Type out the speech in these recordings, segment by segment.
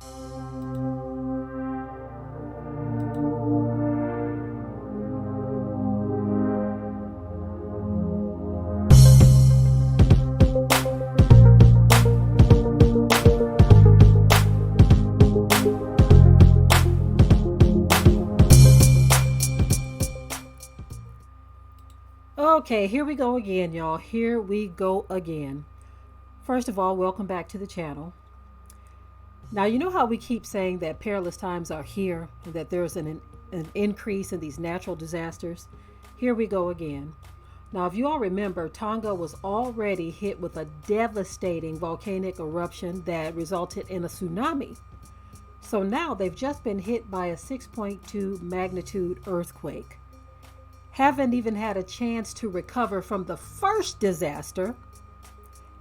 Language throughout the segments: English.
Okay, here we go again, y'all. Here we go again. First of all, welcome back to the channel. Now, you know how we keep saying that perilous times are here and that there's an increase in these natural disasters? Here we go again. Now, if you all remember, Tonga was already hit with a devastating volcanic eruption that resulted in a tsunami. So now they've just been hit by a 6.2 magnitude earthquake. Haven't even had a chance to recover from the first disaster,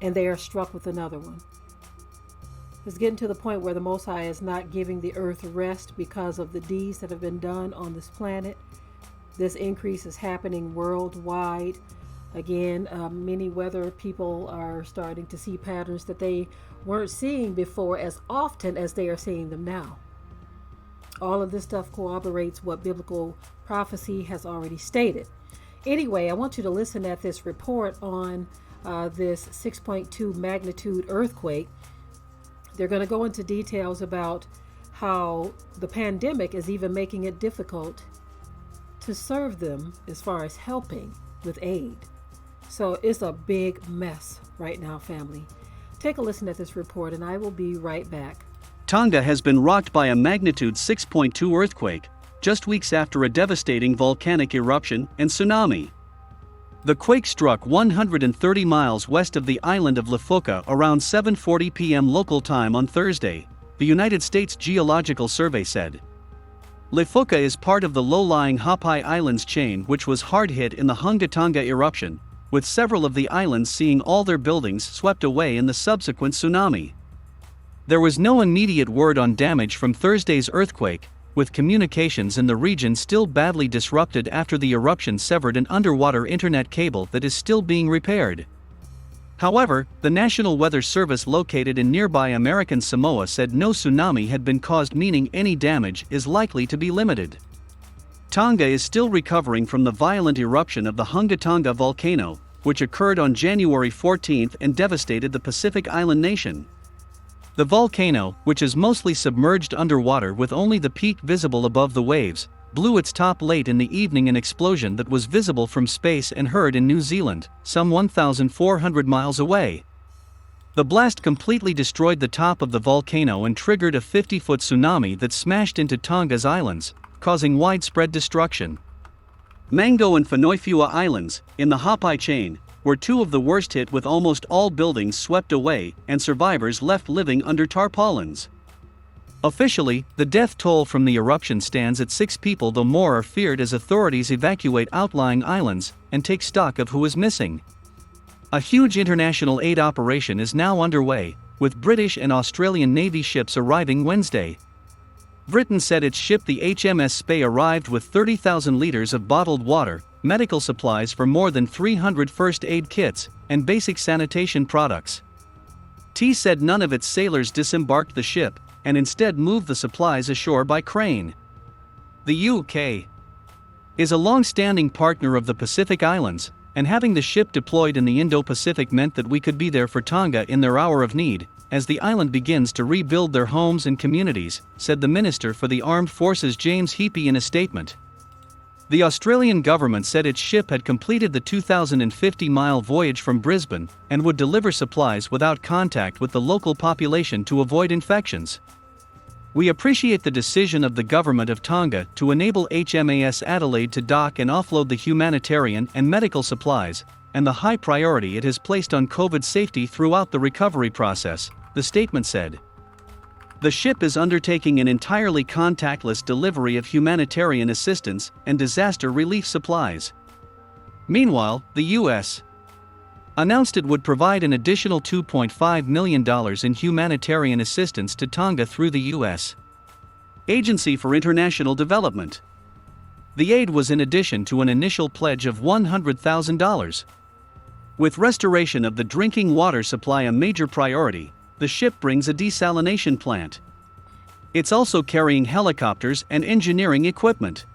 and they are struck with another one. It's getting to the point where the Most High is not giving the earth rest because of the deeds that have been done on this planet. This increase is happening worldwide. Again, many weather people are starting to see patterns that they weren't seeing before as often as they are seeing them now. All of this stuff corroborates what biblical prophecy has already stated. Anyway, I want you to listen at this report on this 6.2 magnitude earthquake. They're going to go into details about how the pandemic is even making it difficult to serve them as far as helping with aid. So it's a big mess right now, family. Take a listen at this report and I will be right back. Tonga has been rocked by a magnitude 6.2 earthquake, just weeks after a devastating volcanic eruption and tsunami. The quake struck 130 miles west of the island of Lefoka around 7:40 p.m. local time on Thursday, the United States Geological Survey said. Lefoka is part of the low-lying Hapai Islands chain, which was hard hit in the Tonga eruption, with several of the islands seeing all their buildings swept away in the subsequent tsunami. There was no immediate word on damage from Thursday's earthquake, with communications in the region still badly disrupted after the eruption severed an underwater internet cable that is still being repaired. However, the National Weather Service located in nearby American Samoa said no tsunami had been caused, meaning any damage is likely to be limited. Tonga is still recovering from the violent eruption of the Tonga volcano, which occurred on January 14 and devastated the Pacific island nation. The volcano, which is mostly submerged underwater with only the peak visible above the waves, blew its top late in the evening, an explosion that was visible from space and heard in New Zealand, some 1,400 miles away. The blast completely destroyed the top of the volcano and triggered a 50-foot tsunami that smashed into Tonga's islands, causing widespread destruction. Mango and Whanoifua Islands, in the Hapai chain, were two of the worst hit, with almost all buildings swept away and survivors left living under tarpaulins. Officially, the death toll from the eruption stands at 6 people, though more are feared as authorities evacuate outlying islands and take stock of who is missing. A huge international aid operation is now underway, with British and Australian Navy ships arriving Wednesday. Britain said its ship, the HMS Spey, arrived with 30,000 liters of bottled water, medical supplies for more than 300 first aid kits, and basic sanitation products. T said none of its sailors disembarked the ship, and instead moved the supplies ashore by crane. The UK is a long-standing partner of the Pacific Islands, and having the ship deployed in the Indo-Pacific meant that we could be there for Tonga in their hour of need, as the island begins to rebuild their homes and communities, said the Minister for the Armed Forces James Heappey in a statement. The Australian government said its ship had completed the 2,050-mile voyage from Brisbane and would deliver supplies without contact with the local population to avoid infections. We appreciate the decision of the government of Tonga to enable HMAS Adelaide to dock and offload the humanitarian and medical supplies, and the high priority it has placed on COVID safety throughout the recovery process, the statement said. The ship is undertaking an entirely contactless delivery of humanitarian assistance and disaster relief supplies. Meanwhile, the U.S. announced it would provide an additional $2.5 million in humanitarian assistance to Tonga through the U.S. Agency for International Development. The aid was in addition to an initial pledge of $100,000. With restoration of the drinking water supply a major priority, the ship brings a desalination plant. It's also carrying helicopters and engineering equipment.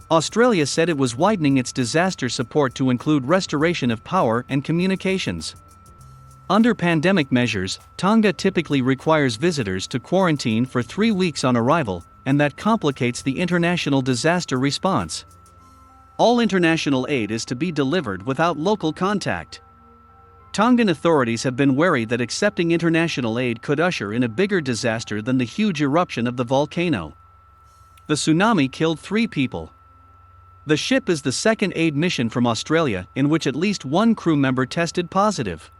Australia said it was widening its disaster support to include restoration of power and communications. Under pandemic measures, Tonga typically requires visitors to quarantine for 3 weeks on arrival, and that complicates the international disaster response. All international aid is to be delivered without local contact. Tongan authorities have been wary that accepting international aid could usher in a bigger disaster than the huge eruption of the volcano. The tsunami killed 3 people. The ship is the second aid mission from Australia in which at least one crew member tested positive.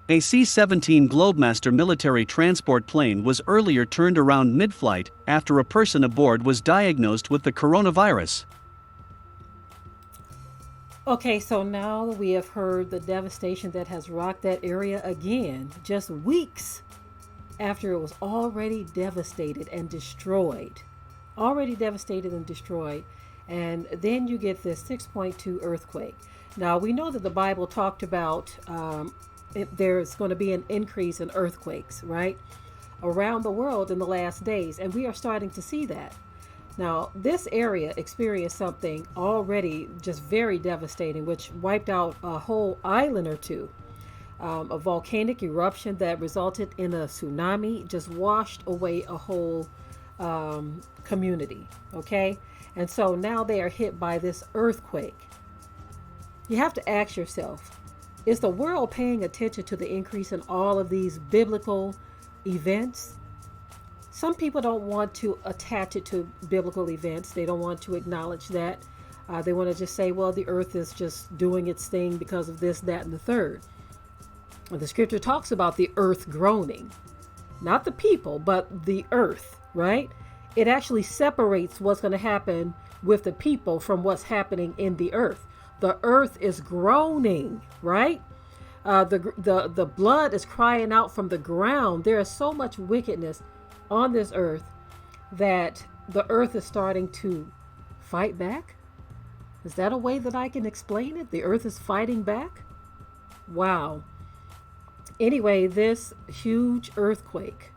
A C-17 Globemaster military transport plane was earlier turned around mid-flight after a person aboard was diagnosed with the coronavirus. Okay, so now we have heard the devastation that has rocked that area again, just weeks after it was already devastated and destroyed. Already devastated and destroyed. And then you get this 6.2 earthquake. Now, we know that the Bible talked about there's going to be an increase in earthquakes, right? Around the world in the last days. And we are starting to see that. Now, this area experienced something already just very devastating, which wiped out a whole island or two. A volcanic eruption that resulted in a tsunami just washed away a whole community, okay? And so now they are hit by this earthquake. You have to ask yourself, is the world paying attention to the increase in all of these biblical events? Some people don't want to attach it to biblical events. They don't want to acknowledge that. They want to just say, well, the earth is just doing its thing because of this, that, and the third. The scripture talks about the earth groaning. Not the people, but the earth, right? It actually separates what's going to happen with the people from what's happening in the earth. The earth is groaning, right? The blood is crying out from the ground. There is so much wickedness on this earth that the earth is starting to fight back. Is that a way that I can explain it? The earth is fighting back? Wow. Anyway, this huge earthquake,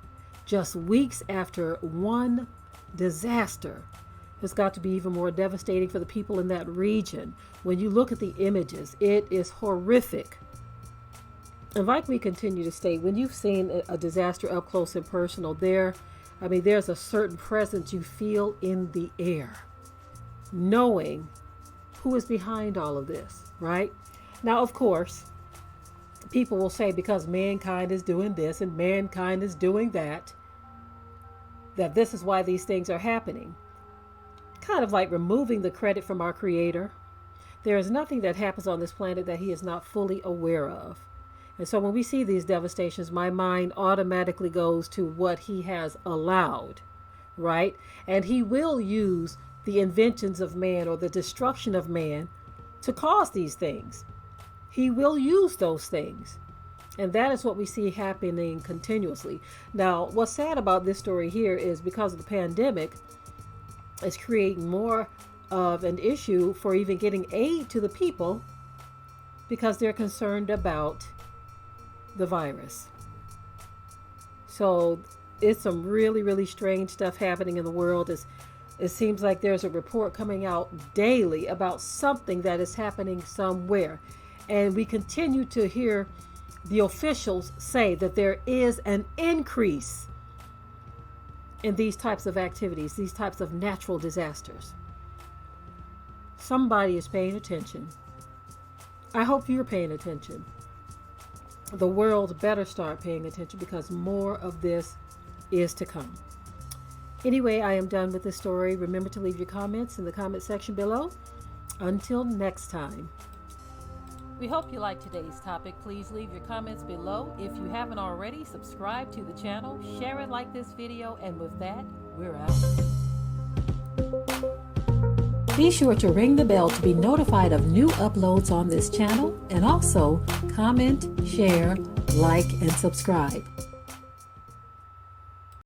just weeks after one disaster, has got to be even more devastating for the people in that region. When you look at the images, it is horrific. And like we continue to state, when you've seen a disaster up close and personal, there's a certain presence you feel in the air, knowing who is behind all of this, right? Now, of course, people will say because mankind is doing this and mankind is doing that this is why these things are happening. Kind of like removing the credit from our Creator. There is nothing that happens on this planet that He is not fully aware of. And so when we see these devastations, my mind automatically goes to what He has allowed, right? And He will use the inventions of man or the destruction of man to cause these things. He will use those things. And that is what we see happening continuously. Now, what's sad about this story here is because of the pandemic, it's creating more of an issue for even getting aid to the people because they're concerned about the virus. So it's some really, really strange stuff happening in the world. It seems like there's a report coming out daily about something that is happening somewhere. And we continue to hear the officials say that there is an increase in these types of activities, these types of natural disasters. Somebody is paying attention. I hope you're paying attention. The world better start paying attention because more of this is to come. Anyway, I am done with this story. Remember to leave your comments in the comment section below. Until next time. We hope you liked today's topic. Please leave your comments below. If you haven't already, subscribe to the channel, share it like this video, and with that, we're out. Be sure to ring the bell to be notified of new uploads on this channel, and also comment, share, like, and subscribe.